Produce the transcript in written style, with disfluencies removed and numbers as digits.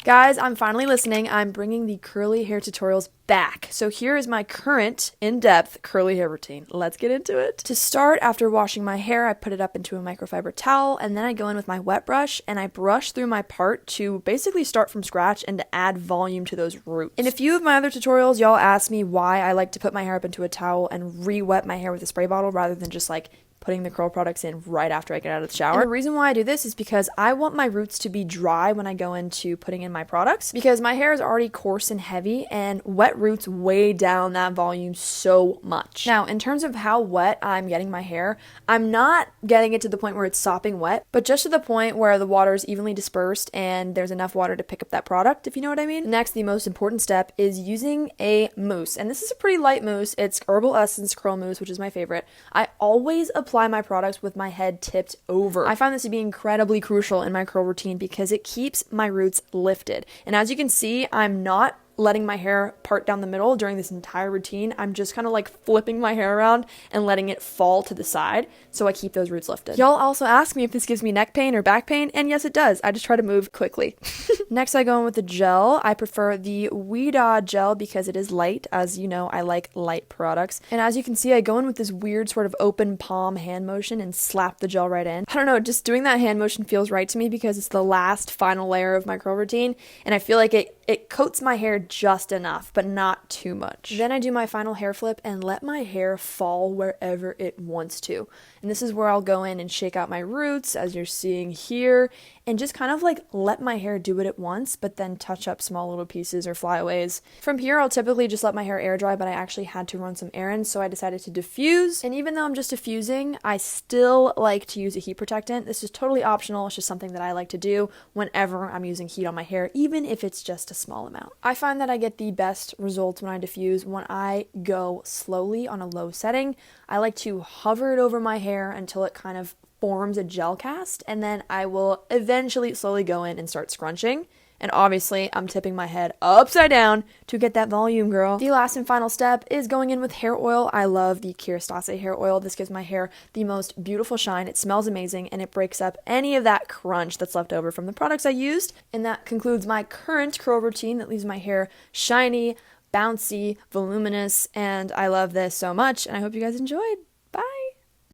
Guys, I'm finally listening. I'm bringing the curly hair tutorials back. So here is my current in-depth curly hair routine. Let's get into it. To start, after washing my hair, I put it up into a microfiber towel, and then I go in with my wet brush and I brush through my part to basically start from scratch and to add volume to those roots. In a few of my other tutorials, y'all asked me why I like to put my hair up into a towel and re-wet my hair with a spray bottle rather than just like putting the curl products in right after I get out of the shower. And the reason why I do this is because I want my roots to be dry when I go into putting in my products, because my hair is already coarse and heavy and wet roots weigh down that volume so much. Now, in terms of how wet I'm getting my hair, I'm not getting it to the point where it's sopping wet, but just to the point where the water is evenly dispersed and there's enough water to pick up that product, if you know what I mean. Next, the most important step is using a mousse, and this is a pretty light mousse. It's Herbal Essence Curl Mousse, which is my favorite. I always apply my products with my head tipped over. I find this to be incredibly crucial in my curl routine because it keeps my roots lifted. And as you can see, I'm not letting my hair part down the middle during this entire routine. I'm just kind of like flipping my hair around and letting it fall to the side so I keep those roots lifted. Y'all also ask me if this gives me neck pain or back pain, and yes it does. I just try to move quickly. Next I go in with the gel. I prefer the Ouida gel because it is light. As you know, I like light products. And as you can see, I go in with this weird sort of open palm hand motion and slap the gel right in. I don't know, just doing that hand motion feels right to me because it's the last final layer of my curl routine, and I feel like it coats my hair just enough, but not too much. Then I do my final hair flip and let my hair fall wherever it wants to. And this is where I'll go in and shake out my roots, as you're seeing here, and just kind of like let my hair do it at once, but then touch up small little pieces or flyaways. From here, I'll typically just let my hair air dry, but I actually had to run some errands, so I decided to diffuse. And even though I'm just diffusing, I still like to use a heat protectant. This is totally optional. It's just something that I like to do whenever I'm using heat on my hair, even if it's just a small amount. I find that I get the best results when I diffuse when I go slowly on a low setting. I like to hover it over my hair until it kind of forms a gel cast, and then I will eventually slowly go in and start scrunching. And obviously, I'm tipping my head upside down to get that volume, girl. The last and final step is going in with hair oil. I love the Kerastase hair oil. This gives my hair the most beautiful shine. It smells amazing, and it breaks up any of that crunch that's left over from the products I used. And that concludes my current curl routine that leaves my hair shiny, bouncy, voluminous, and I love this so much, and I hope you guys enjoyed.